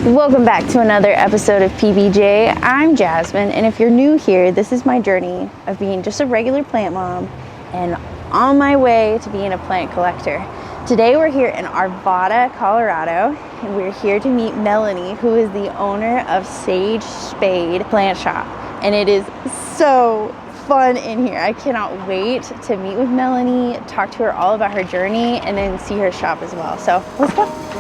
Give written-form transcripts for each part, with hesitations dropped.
Welcome back to another episode of PBJ. I'm Jasmine, and if you're new here, this is my journey of being just a regular plant mom and on my way to being a plant collector. Today we're here in Arvada, Colorado, and we're here to meet Melanie, who is the owner of Sage Spade Plant Shop. And it is so fun in here. I cannot wait to meet with Melanie, talk to her all about her journey, and then see her shop as well. So let's go.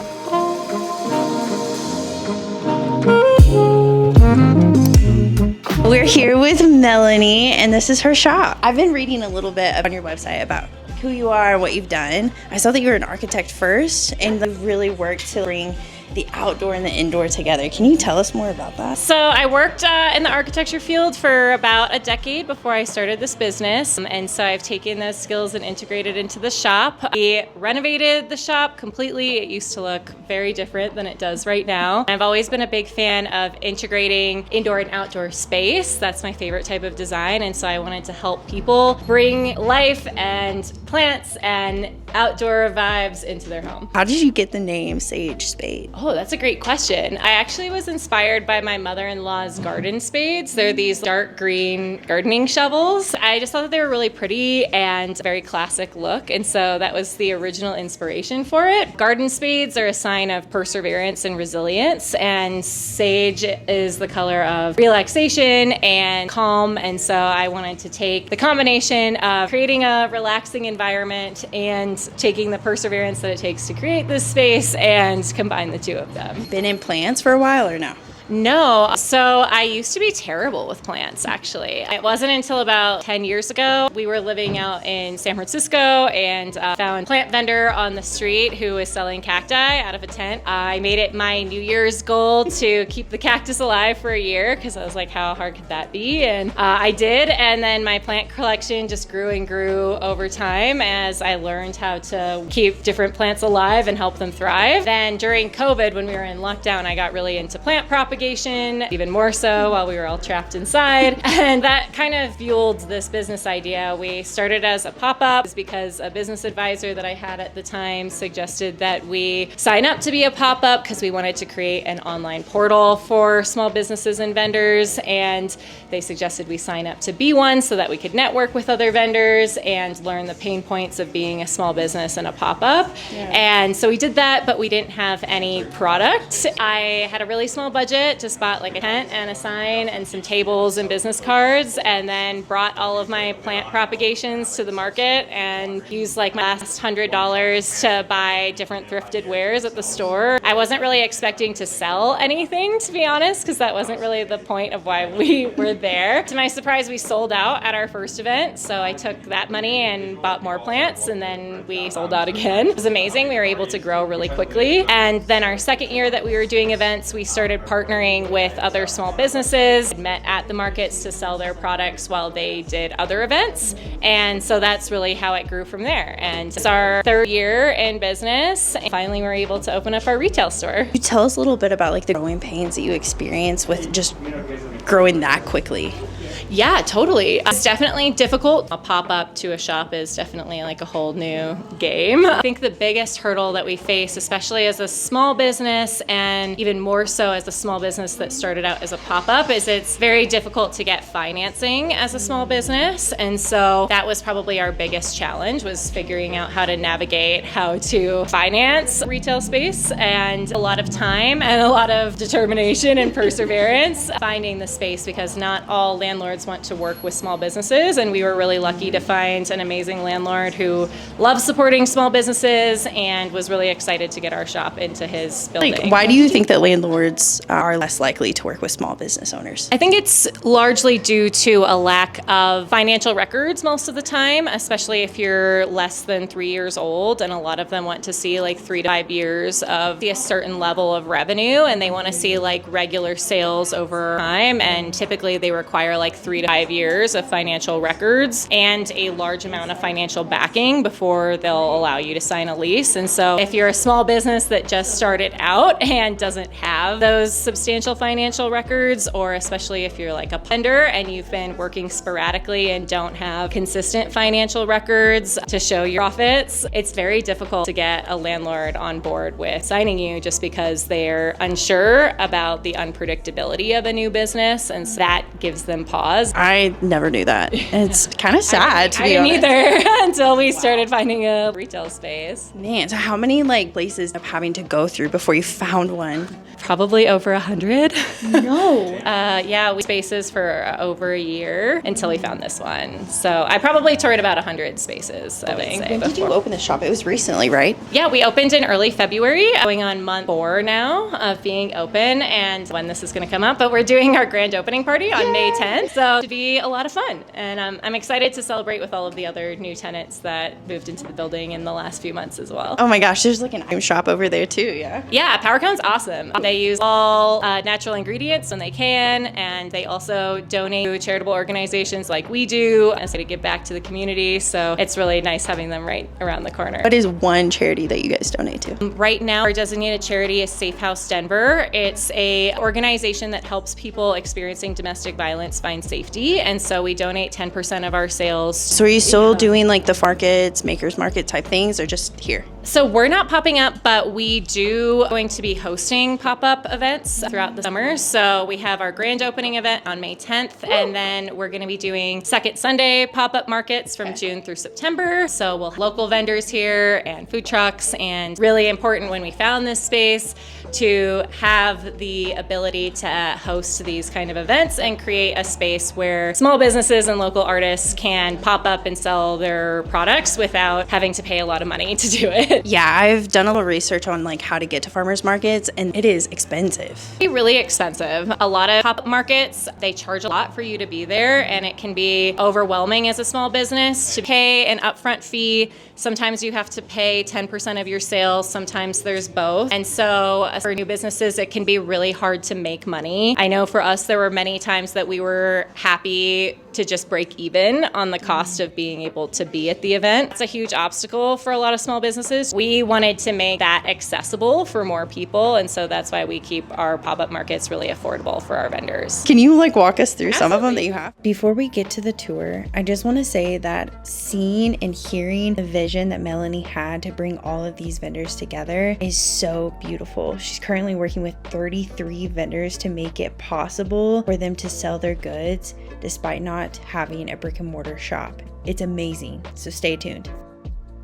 We're here with Melanie, and this is her shop. I've been reading a little bit on your website about who you are and what you've done. I saw that you were an architect first, and you've really worked to bring the outdoor and the indoor together. Can you tell us more about that? So I worked in the architecture field for about a decade before I started this business. And so I've taken those skills and integrated into the shop. We renovated the shop completely. It used to look very different than it does right now. I've always been a big fan of integrating indoor and outdoor space. That's my favorite type of design. And so I wanted to help people bring life and plants and outdoor vibes into their home. How did you get the name Sage Spade? Oh, that's a great question. I actually was inspired by my mother-in-law's garden spades. They're these dark green gardening shovels. I just thought that they were really pretty and very classic look, and so that was the original inspiration for it. Garden spades are a sign of perseverance and resilience, and sage is the color of relaxation and calm, and so I wanted to take the combination of creating a relaxing environment and taking the perseverance that it takes to create this space and combine the two of them. Been in plants for a while or no? No. So I used to be terrible with plants, actually. It wasn't until about 10 years ago. We were living out in San Francisco and found a plant vendor on the street who was selling cacti out of a tent. I made it my New Year's goal to keep the cactus alive for a year because I was like, how hard could that be? And I did. And then my plant collection just grew and grew over time as I learned how to keep different plants alive and help them thrive. Then during COVID, when we were in lockdown, I got really into plant propagation, even more so while we were all trapped inside. And that kind of fueled this business idea. We started as a pop-up because a business advisor that I had at the time suggested that we sign up to be a pop-up because we wanted to create an online portal for small businesses and vendors. And they suggested we sign up to be one so that we could network with other vendors and learn the pain points of being a small business and a pop-up. Yeah. And so we did that, but we didn't have any product. I had a really small budget, just bought like a tent and a sign and some tables and business cards, and then brought all of my plant propagations to the market and used like my last $100 to buy different thrifted wares at the store. I wasn't really expecting to sell anything, to be honest, because that wasn't really the point of why we were there. To my surprise, we sold out at our first event, so I took that money and bought more plants, and then we sold out again. It was amazing. We were able to grow really quickly. And then our second year that we were doing events, we started partnering with other small businesses, met at the markets to sell their products while they did other events. And so that's really how it grew from there. And it's our third year in business. And finally, we were able to open up our retail store. Can you tell us a little bit about like the growing pains that you experience with just growing that quickly? Yeah, totally. It's definitely difficult. A pop-up to a shop is definitely like a whole new game. I think the biggest hurdle that we face, especially as a small business and even more so as a small business that started out as a pop-up, is it's very difficult to get financing as a small business. And so that was probably our biggest challenge, was figuring out how to navigate how to finance retail space, and a lot of time and a lot of determination and perseverance finding the space, because not all landlords want to work with small businesses, and we were really lucky to find an amazing landlord who loves supporting small businesses and was really excited to get our shop into his building. Like, why do you think that landlords are less likely to work with small business owners? I think it's largely due to a lack of financial records most of the time, especially if you're less than 3 years old, and a lot of them want to see like 3 to 5 years of a certain level of revenue, and they want to see like regular sales over time, and typically they require like 3 to 5 years of financial records and a large amount of financial backing before they'll allow you to sign a lease. And so if you're a small business that just started out and doesn't have those substantial financial records, or especially if you're like a vendor and you've been working sporadically and don't have consistent financial records to show your profits, it's very difficult to get a landlord on board with signing you just because they're unsure about the unpredictability of a new business, and so that gives them pause. I never knew that. It's kind of sad to be honest. I didn't either until we started finding a retail space. Man, so how many like places of having to go through before you found one? Probably over 100. No. Yeah, we spaces for over a year until we found this one. So I probably toured about 100 spaces, I would say. When did you open the shop? It was recently, right? Yeah, we opened in early February, going on month 4 now of being open, and when this is going to come up, but we're doing our grand opening party on May 10th, so it'll be a lot of fun. And I'm excited to celebrate with all of the other new tenants that moved into the building in the last few months as well. Oh my gosh, there's like an item shop over there too, yeah? Yeah, PowerCone's awesome. They use all natural ingredients when they can, and they also donate to charitable organizations like we do, and so to give back to the community. So it's really nice having them right around the corner. What is one charity that you guys donate to? Right now, our designated charity is Safe House Denver. It's a organization that helps people experiencing domestic violence find safety, and so we donate 10% of our sales. So are you still doing like the markets, makers market type things, or just here? So we're not popping up, but we do going to be hosting pop-up events throughout the summer. So we have our grand opening event on May 10th, and then we're going to be doing second Sunday pop-up markets from June through September. So we'll have local vendors here and food trucks, and really important when we found this space to have the ability to host these kind of events and create a space where small businesses and local artists can pop up and sell their products without having to pay a lot of money to do it. Yeah, I've done a little research on like how to get to farmers markets, and it is expensive. It's really expensive. A lot of pop-up markets, they charge a lot for you to be there, and it can be overwhelming as a small business to pay an upfront fee. Sometimes you have to pay 10% of your sales, sometimes there's both. And so for new businesses, it can be really hard to make money. I know for us, there were many times that we were happy to just break even on the cost of being able to be at the event. It's a huge obstacle for a lot of small businesses. We wanted to make that accessible for more people, and so that's why we keep our pop-up markets really affordable for our vendors. Can you like walk us through some of them Absolutely. that you have? Before we get to the tour, I just want to say that seeing and hearing the vision that Melanie had to bring all of these vendors together is so beautiful. She's currently working with 33 vendors to make it possible for them to sell their goods despite not having a brick and mortar shop. It's amazing, so stay tuned.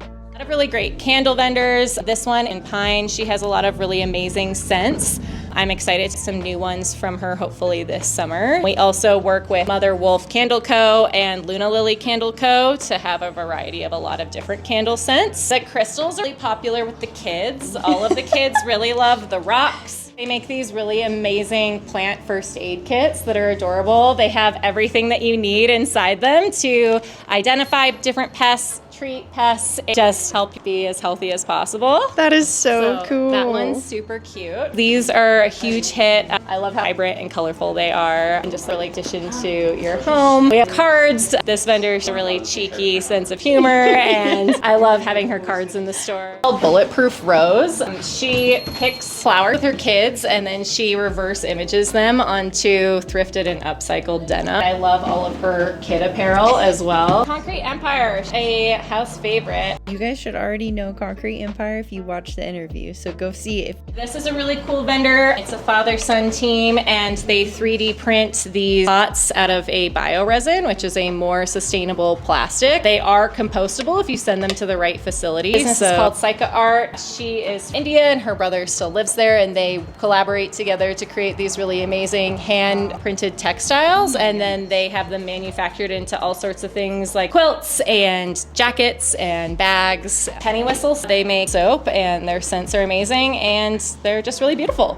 A lot of really great candle vendors. This one in Pine, she has a lot of really amazing scents. I'm excited to see some new ones from her hopefully this summer. We also work with Mother Wolf Candle Co. and Luna Lily Candle Co. to have a variety of a lot of different candle scents. The crystals are really popular with the kids. All of the kids really love the rocks. They make these really amazing plant first aid kits that are adorable. They have everything that you need inside them to identify different pests, treat pests, and just help you be as healthy as possible. That is so cool. That one's super cute. These are a huge hit. I love how vibrant and colorful they are, and just a really addition to your home. We have cards. This vendor has a really cheeky sense of humor, and I love having her cards in the store. Bulletproof Rose. She picks flowers with her kids, and then she reverse images them onto thrifted and upcycled denim. I love all of her kid apparel as well. Concrete Empire, a house favorite. You guys should already know Concrete Empire if you watched the interview, so go see it. This is a really cool vendor. It's a father-son team, and they 3D print these pots out of a bioresin, which is a more sustainable plastic. They are compostable if you send them to the right facilities. This is called Psycha Art. She is from India, and her brother still lives there, and they collaborate together to create these really amazing hand-printed textiles, and then they have them manufactured into all sorts of things like quilts and jackets and bags. Penny whistles. They make soap, and their scents are amazing, and they're just really beautiful.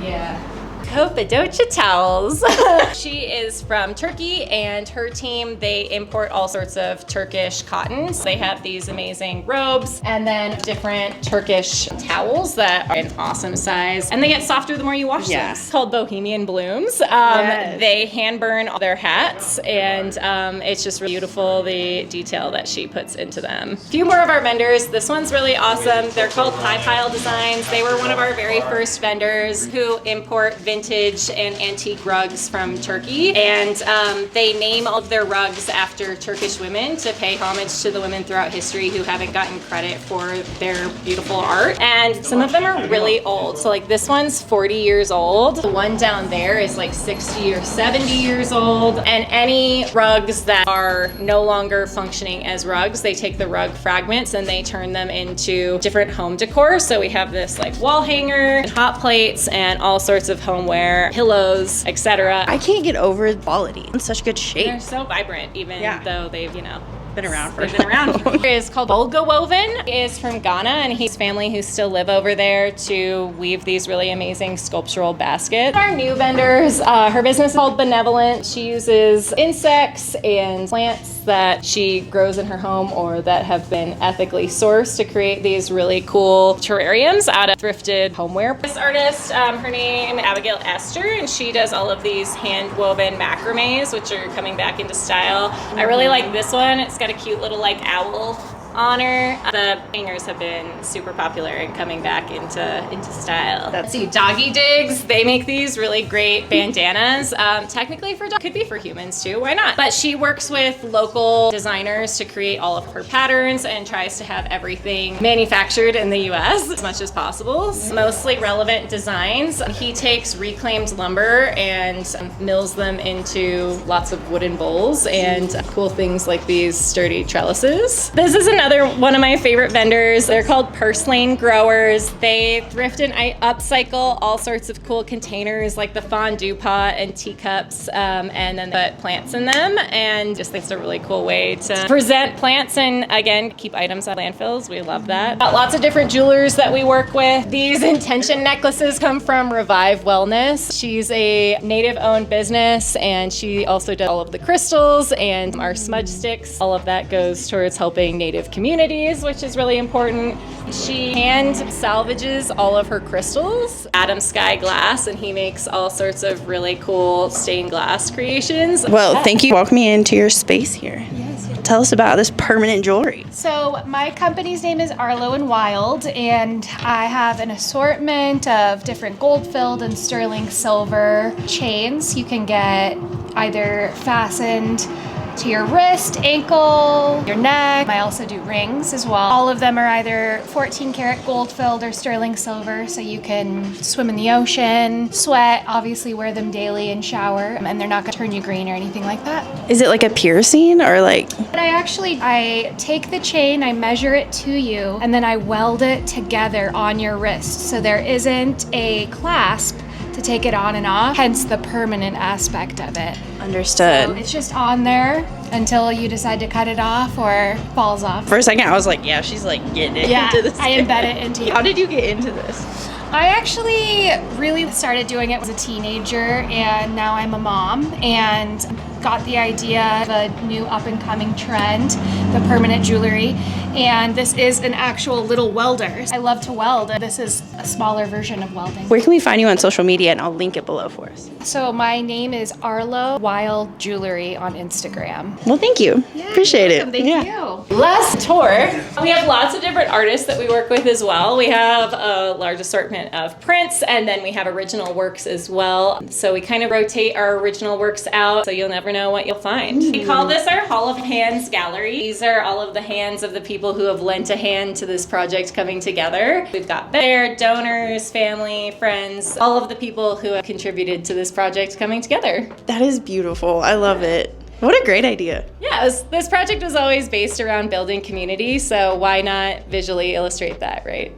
Yeah. Cappadocia towels. She is from Turkey, and her team, they import all sorts of Turkish cottons. They have these amazing robes and then different Turkish towels that are an awesome size, and they get softer the more you wash them. It's called Bohemian Blooms. They hand burn all their hats, and it's just really beautiful, the detail that she puts into them. A few more of our vendors. This one's really awesome. They're called High Pile Designs. They were one of our very first vendors who import vintage and antique rugs from Turkey, and they name all of their rugs after Turkish women to pay homage to the women throughout history who haven't gotten credit for their beautiful art. And some of them are really old. So like this one's 40 years old. The one down there is like 60 or 70 years old. And any rugs that are no longer functioning as rugs, they take the rug fragments and they turn them into different home decor. So we have this like wall hanger, and hot plates, and all sorts of homeware, pillows, etc. I can't get over the quality. In such good shape. They're so vibrant, even though they've, been around They've been around. It's called Olga Woven. He is from Ghana, and he's family who still live over there to weave these really amazing sculptural baskets. Our new vendors, her business is called Benevolent. She uses insects and plants that she grows in her home or that have been ethically sourced to create these really cool terrariums out of thrifted homeware. This artist, her name is Abigail Esther, and she does all of these hand-woven macrames, which are coming back into style. I really like this one. It's got a cute little like owl on her. The hangers have been super popular and coming back into style. Let's see, Doggy Digs. They make these really great bandanas. Technically for dogs, could be for humans too. Why not? But she works with local designers to create all of her patterns and tries to have everything manufactured in the U.S. as much as possible. Mostly relevant designs. He takes reclaimed lumber and mills them into lots of wooden bowls and cool things like these sturdy trellises. This is another one of my favorite vendors. They're called Purslane Growers. They thrift and upcycle all sorts of cool containers like the fondue pot and teacups, and then they put plants in them, and just think it's a really cool way to present plants and again keep items out of landfills. We love that. Got lots of different jewelers that we work with. These intention necklaces come from Revive Wellness. She's a native owned business, and she also does all of the crystals and our smudge sticks. All of that goes towards helping native communities, which is really important. She hand salvages all of her crystals. Adam Sky Glass, and he makes all sorts of really cool stained glass creations. Well, thank you for walking me into your space here. Yes. Tell us about this permanent jewelry. So my company's name is Arlo and Wild, and I have an assortment of different gold-filled and sterling silver chains. You can get either fastened to your wrist, ankle, your neck. I also do rings as well. All of them are either 14 karat gold filled or sterling silver, so you can swim in the ocean, sweat, obviously wear them daily and shower, and they're not gonna turn you green or anything like that. Is it like a piercing or like? But I take the chain, I measure it to you, and then I weld it together on your wrist. So there isn't a clasp to take it on and off, hence the permanent aspect of it. Understood. So it's just on there until you decide to cut it off or falls off. For a second, I was like, yeah, she's like getting it into this. I embed it into you. How did you get into this? I actually really started doing it as a teenager, and now I'm a mom, and got the idea of a new up-and-coming trend, the permanent jewelry, and this is an actual little welder. I love to weld, and this is a smaller version of welding. Where can we find you on social media? And I'll link it below for us. So my name is Arlo Wild Jewelry on Instagram. Well, thank you. Appreciate it. Thank you. Last tour, we have lots of different artists that we work with as well. We have a large assortment of prints, and then we have original works as well. So we kind of rotate our original works out, so you'll never know what you'll find. We call this our Hall of Hands Gallery. These are all of the hands of the people who have lent a hand to this project coming together. We've got there, donors, family, friends, all of the people who have contributed to this project coming together. That is beautiful. I love it. What a great idea. Yeah, this project was always based around building community, so why not visually illustrate that, right?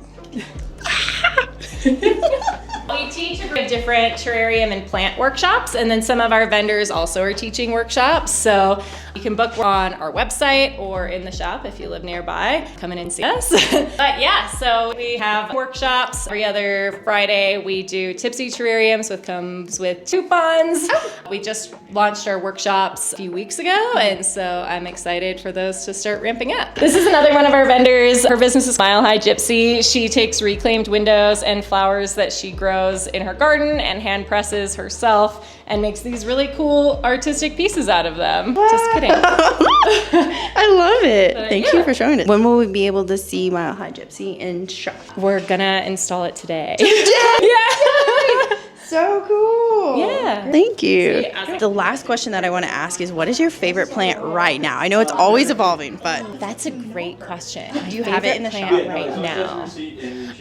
We teach different terrarium and plant workshops, and then some of our vendors also are teaching workshops. So You can book on our website or in the shop if you live nearby. Come in and see us. But yeah, so we have workshops every other Friday. We do tipsy terrariums comes with coupons. We just launched our workshops a few weeks ago, and so I'm excited for those to start ramping up. This is another one of our vendors. Her business is Mile High Gypsy. She takes reclaimed windows and flowers that she grows in her garden and hand presses herself and makes these really cool artistic pieces out of them. Just kidding. I love it. Thank you yeah. for showing it. When will we be able to see Mile High Gypsy in shop? We're gonna install it today. Yeah. So cool. Yeah. Thank you. Sweet. The last question that I want to ask is, what is your favorite plant right now? I know it's always evolving, but That's a great question. do you have it in the shop right now?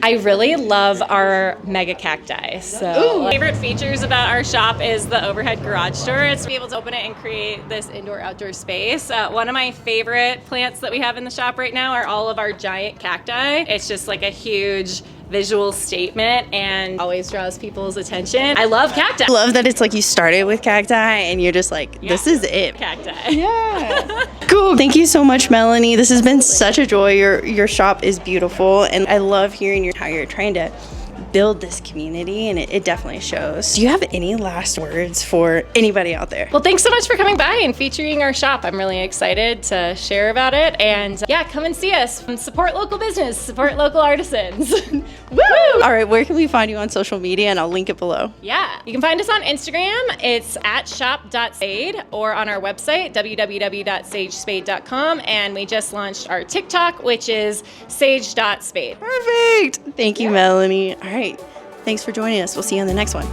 I really love our mega cacti. So favorite features about our shop is the overhead garage door. It's to be able to open it and create this indoor-outdoor space. One of my favorite plants that we have in the shop right now are all of our giant cacti. It's just like a huge visual statement and always draws people's attention. I love cacti. I love that it's like you started with cacti and you're just like, this is it. Cacti. Yeah. Cool. Thank you so much, Melanie. This has been such a joy. Your shop is beautiful, and I love hearing how you're trying to build this community, and it definitely shows. Do you have any last words for anybody out there? Well, thanks so much for coming by and featuring our shop. I'm really excited to share about it. And yeah, come and see us. And support local business, support local artisans. Woo! All right, where can we find you on social media? And I'll link it below. Yeah, you can find us on Instagram. It's at shop.spade, or on our website, www.sagespade.com. And we just launched our TikTok, which is sage.spade. Perfect. Thank you, Melanie. All right. Thanks for joining us. We'll see you on the next one.